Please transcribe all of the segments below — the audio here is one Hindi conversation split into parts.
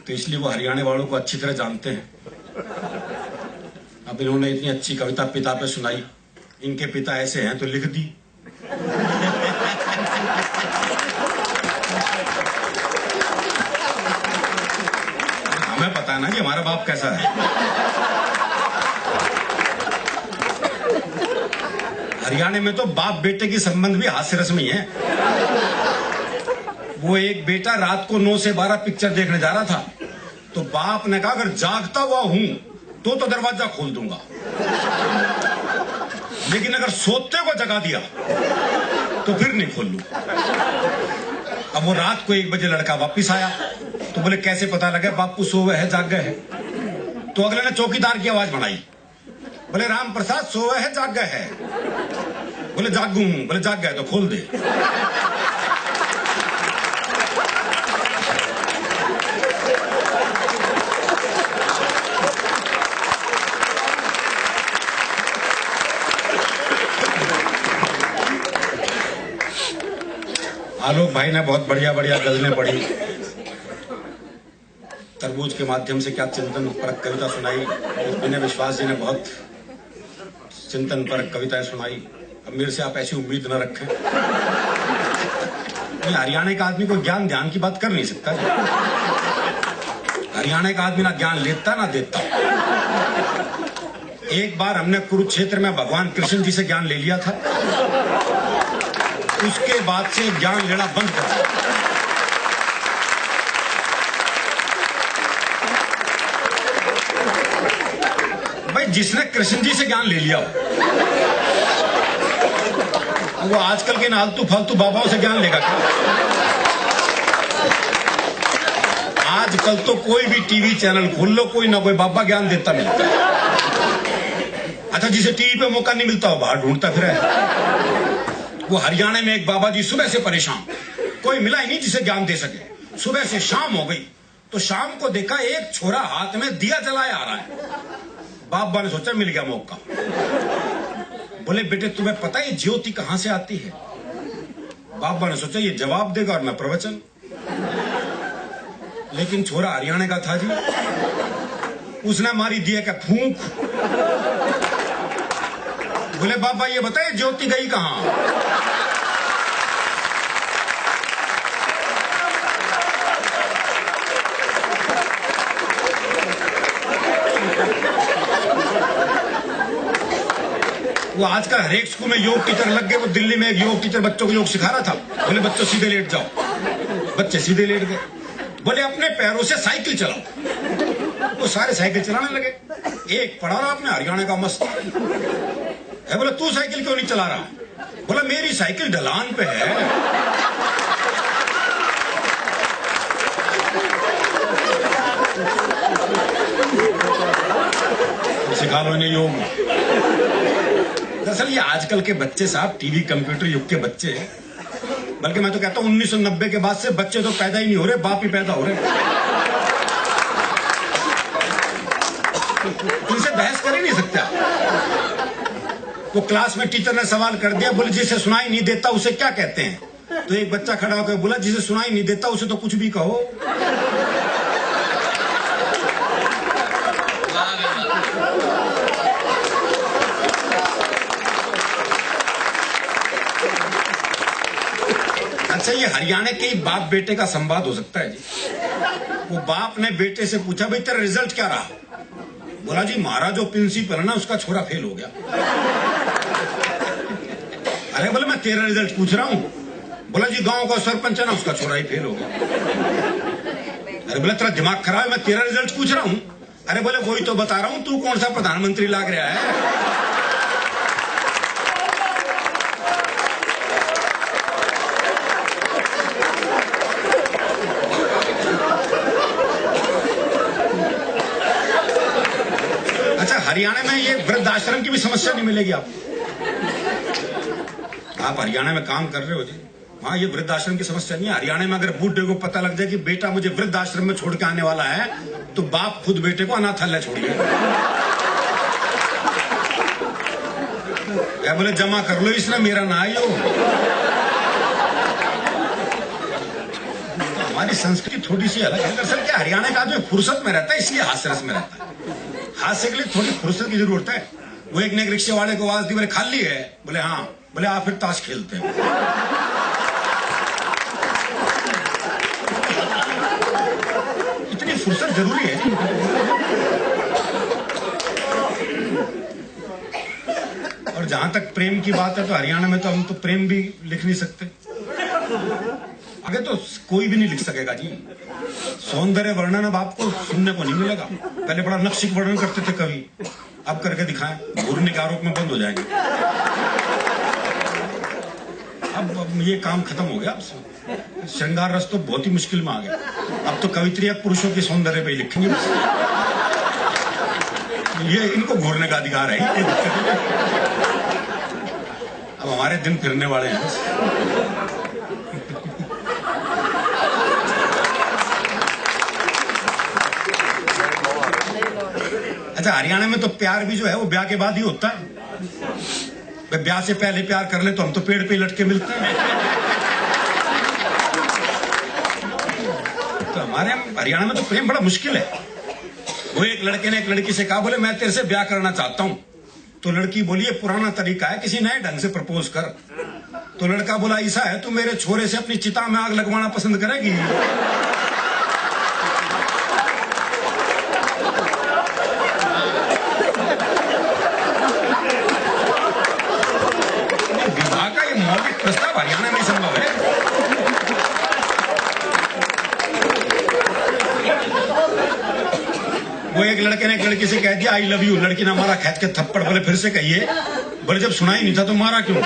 तो इसलिए वो हरियाणा वालों को अच्छी तरह जानते हैं। अब इन्होंने इतनी अच्छी कविता पिता पे सुनाई, इनके पिता ऐसे हैं तो लिख दी। हमें पता है ना कि हमारा बाप कैसा है। हरियाणा में तो बाप बेटे की संबंध भी हास्य रस्मी है। वो एक बेटा रात को 9 से 12 पिक्चर देखने जा रहा था, तो बाप ने कहा अगर जागता हुआ हूं तो दरवाजा खोल दूंगा, लेकिन अगर सोते को जगा दिया तो फिर नहीं खोल लूं। अब वो रात को 1 बजे लड़का वापिस आया, तो बोले कैसे पता लगे बापू सोवे है जाग गए है? तो अगले ने चौकीदार की आवाज बनाई, बोले राम प्रसाद सोवे है जाग गए है? बोले जागू हूं। बोले जाग गए तो खोल दे। आलोक भाई ने बहुत बढ़िया बढ़िया गजलें पढ़ी, तरबूज के माध्यम से क्या चिंतन परक कविता सुनाई। विनय विश्वास जी ने बहुत चिंतन परक कविताएं सुनाई। अब मेरे से आप ऐसी उम्मीद न रखें। हरियाणा का आदमी को ज्ञान ध्यान की बात कर नहीं सकता। हरियाणा का आदमी ना ज्ञान लेता ना देता। एक बार हमने कुरुक्षेत्र में भगवान कृष्ण जी से ज्ञान ले लिया था, उसके बाद से ज्ञान लेना बंद कर दिया। भाई जिसने कृष्ण जी से ज्ञान ले लिया वो आजकल के नालतू फालतू बाबाओं से ज्ञान लेगा क्या? आजकल तो कोई भी टीवी चैनल खोल लो, कोई ना कोई बाबा ज्ञान देता मिलता है। अच्छा, जिसे टीवी पे मौका नहीं मिलता हो बाहर ढूंढता फिर है। वो हरियाणा में एक बाबा जी सुबह से परेशान, कोई मिला ही नहीं जिसे ज्ञान दे सके। सुबह से शाम हो गई तो शाम को देखा एक छोरा हाथ में दिया जलाए आ रहा है। बाबा ने सोचा मिल गया मौका। बोले बेटे तुम्हें पता है ज्योति कहां से आती है? बाबा ने सोचा ये जवाब देगा और मैं प्रवचन। लेकिन छोरा हरियाणा का था जी, उसने मारी दिया का फूंक। बोले बाबा ये बताइए ज्योति गई कहां? वो आजकल हर एक स्कूल में योग टीचर लग गए। वो दिल्ली में एक योग टीचर बच्चों को योग सिखा रहा था। बोले बच्चों सीधे लेट जाओ। बच्चे सीधे लेट गए। बोले अपने पैरों से साइकिल चलाओ। वो सारे साइकिल चलाने लगे। एक पढ़ा रहा अपने हरियाणा का मस्त है। बोले तू साइकिल क्यों नहीं चला रहा? बोला मेरी साइकिल ढलान पे है। सिखा लो इन्हें योग। दरअसल ये आजकल के बच्चे साहब टीवी कंप्यूटर युग के बच्चे हैं। बल्कि मैं तो कहता हूं 1990 के बाद से बच्चे तो पैदा ही नहीं हो रहे, बाप ही पैदा हो रहे। इनसे बहस कर ही नहीं सकता। वो क्लास में टीचर ने सवाल कर दिया, बोले जिसे सुनाई नहीं देता उसे क्या कहते हैं? तो एक बच्चा खड़ा होकर बोला जिसे सुनाई नहीं देता उसे तो कुछ भी कहो। अच्छा, ये हरियाणा के ही बाप बेटे का संवाद हो सकता है जी। वो बाप ने बेटे से पूछा भाई तेरा रिजल्ट क्या रहा? बोला जी हमारा जो प्रिंसिपल है ना उसका छोरा फेल हो गया। अरे बोले मैं तेरा रिजल्ट पूछ रहा हूं। बोला जी गांव का सरपंच है ना उसका छोरा ही फेल हो गया। अरे बोले तेरा दिमाग खराब है, मैं तेरा रिजल्ट पूछ रहा हूं। अरे बोले वही तो बता रहा हूं, तू कौन सा प्रधानमंत्री लाग रहा है? अच्छा, हरियाणा में ये वृद्धाश्रम की भी समस्या नहीं मिलेगी आपको। आप हरियाणा में काम कर रहे हो जी, वहां ये वृद्धाश्रम की समस्या नहीं है। हरियाणा में अगर बूढ़े को पता लग जाए कि बेटा मुझे वृद्धाश्रम में छोड़ के आने वाला है, तो बाप खुद बेटे को अनाथालय छोड़िए। क्या बोले जमा कर लो इसने, मेरा ना आयो। हमारी संस्कृति थोड़ी सी अलग है। दरअसल क्या हरियाणा का आदमी फुर्सत में रहता है, इसलिए हास्य रस में रहता है। हास्य के लिए थोड़ी फुर्सत की जरूरत है। वो एक ने एक रिक्शे वाले को आवाज दी, बोले खाली है? बोले हाँ। बोले आप फिर ताश खेलते हैं। इतनी फुर्सत जरूरी है। और जहां तक प्रेम की बात है तो हरियाणा में तो हम तो प्रेम भी लिख नहीं सकते। आगे तो कोई भी नहीं लिख सकेगा जी। सौंदर्य वर्णन अब आपको सुनने को नहीं मिलेगा। पहले बड़ा नक्शिक वर्णन करते थे कवि, अब करके दिखाएं, घूरने के आरोप में बंद हो जाएंगे। अब ये काम खत्म हो गया। अब श्रृंगार रस तो बहुत ही मुश्किल में आ गया। अब तो कवित्रियां पुरुषों के सौंदर्य पे ही लिखेंगे। ये इनको घूरने का अधिकार है, कोई दिक्कत नहीं। अब हमारे दिन फिरने वाले हैं। अच्छा, हरियाणा में तो प्यार भी जो है वो ब्याह के बाद ही होता है। ब्याह से पहले प्यार कर ले तो हम तो पेड़ पे लटके मिलते हैं। तो हमारे हरियाणा में तो प्रेम बड़ा मुश्किल है। वो एक लड़के ने एक लड़की से कहा, बोले मैं तेरे से ब्याह करना चाहता हूं। तो लड़की बोली, ये पुराना तरीका है, किसी नए ढंग से प्रपोज कर। तो लड़का बोला, ऐसा है तू मेरे छोरे से अपनी चिता में आग लगवाना पसंद करेगी? विवाह का ये मौलिक प्रस्ताव हरियाणा में संभव है। वो एक लड़के ने एक लड़की से कह दिया आई लव यू। लड़की ने मारा खींच के थप्पड़। बोले फिर से कहिए। बोले जब सुना ही नहीं था तो मारा क्यों?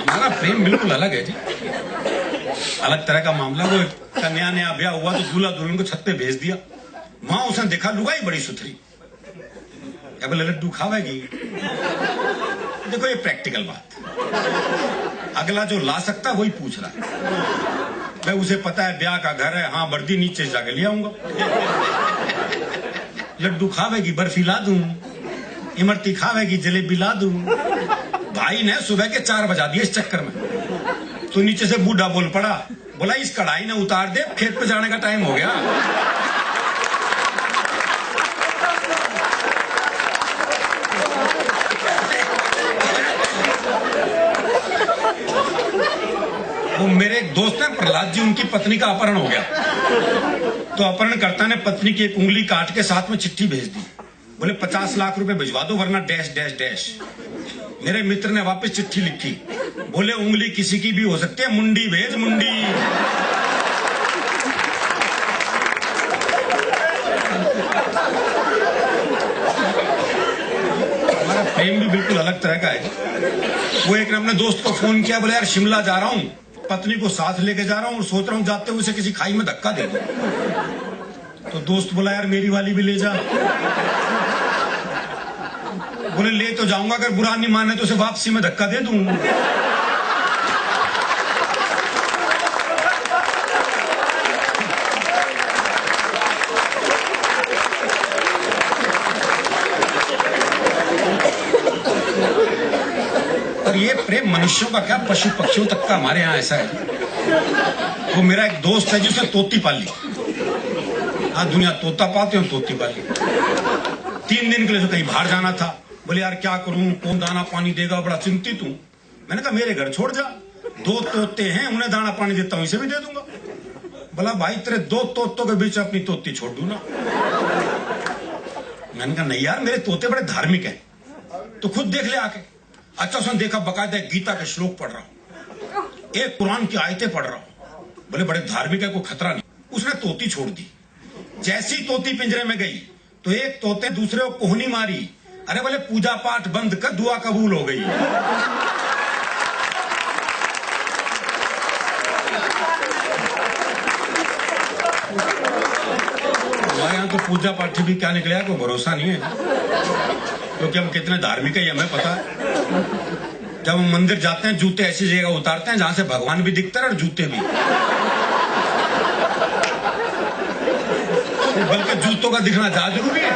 हमारा प्रेम बिल्कुल अलग है जी, अलग तरह का मामला। वो कन्या नया ब्याह हुआ तो दूल्हा दुल्हन को छत पे भेज दिया। वहां उसने देखा लुगाई बड़ी सुथरी, क्या बोले लड्डू खावेगी? देखो ये प्रैक्टिकल बात। अगला जो ला सकता वही पूछ रहा है। मैं उसे पता है ब्याह का घर है, हाँ वर्दी नीचे जाके ले आऊंगा। लड्डू खावेगी, बर्फी ला दूं। इमरती खावेगी, जलेबी ला दूं। भाई ने सुबह के 4 बजा दिए इस चक्कर में। तो नीचे से बूढ़ा बोल पड़ा, बोला इस कढ़ाई ने उतार दे, खेत पे जाने का टाइम हो गया। वो मेरे एक दोस्त हैं प्रहलाद जी, उनकी पत्नी का अपहरण हो गया। तो अपहरणकर्ता ने पत्नी की एक उंगली काट के साथ में चिट्ठी भेज दी। बोले 50 लाख रुपए भिजवा दो वरना डैश डैश डैश। मेरे मित्र ने वापस चिट्ठी लिखी। बोले उंगली किसी की भी हो सकती है, मुंडी भेज मुंडी। हमारा प्रेम भी बिल्कुल अलग तरह का है। वो एक ने अपने दोस्त को फोन किया, बोले यार शिमला जा रहा हूं, पत्नी को साथ लेके जा रहा हूं और सोच रहा हूं जाते हुए उसे किसी खाई में धक्का दे दूं। तो दोस्त बोला यार मेरी वाली भी ले जा। बोले ले तो जाऊंगा, अगर बुरा नहीं माने तो उसे वापसी में धक्का दे दूं। और ये प्रेम मनुष्यों का क्या, पशु पक्षियों तक का हमारे यहाँ ऐसा है। वो मेरा एक दोस्त है जिसने तोती पाली। आज दुनिया तोता पाते हो, तोती पाली। 3 दिन के लिए तो कहीं बाहर जाना था। बोले यार क्या करूं, कौन दाना पानी देगा, बड़ा चिंतित हूं। मैंने कहा मेरे घर छोड़ जा, 2 तोते हैं, उन्हें दाना पानी देता हूं, इसे भी दे दूंगा। बोला भाई तेरे 2 तोतों के बीच अपनी तोती छोड़ दूं ना। मैंने कहा नहीं यार मेरे तोते बड़े धार्मिक हैं, तो खुद देख ले आके। अच्छा उसने देखा बकायदा गीता के श्लोक पढ़ रहा हूं, एक कुरान की आयतें पढ़ रहा हूं। बोले बड़े धार्मिक है, कोई खतरा नहीं। उसने तोती छोड़ दी। जैसी तोती पिंजरे में गई तो एक तोते दूसरे को कोहनी मारी। अरे बोले पूजा पाठ बंद कर, दुआ कबूल हो गई। हमारे यहाँ तो पूजा पाठ भी क्या निकलेगा कोई भरोसा नहीं है, क्योंकि हम कितने धार्मिक है हमें पता है। जब हम मंदिर जाते हैं जूते ऐसी जगह उतारते हैं जहां से भगवान भी दिखते हैं और जूते भी। बल्कि जूतों का दिखना ज्यादा जरूरी है।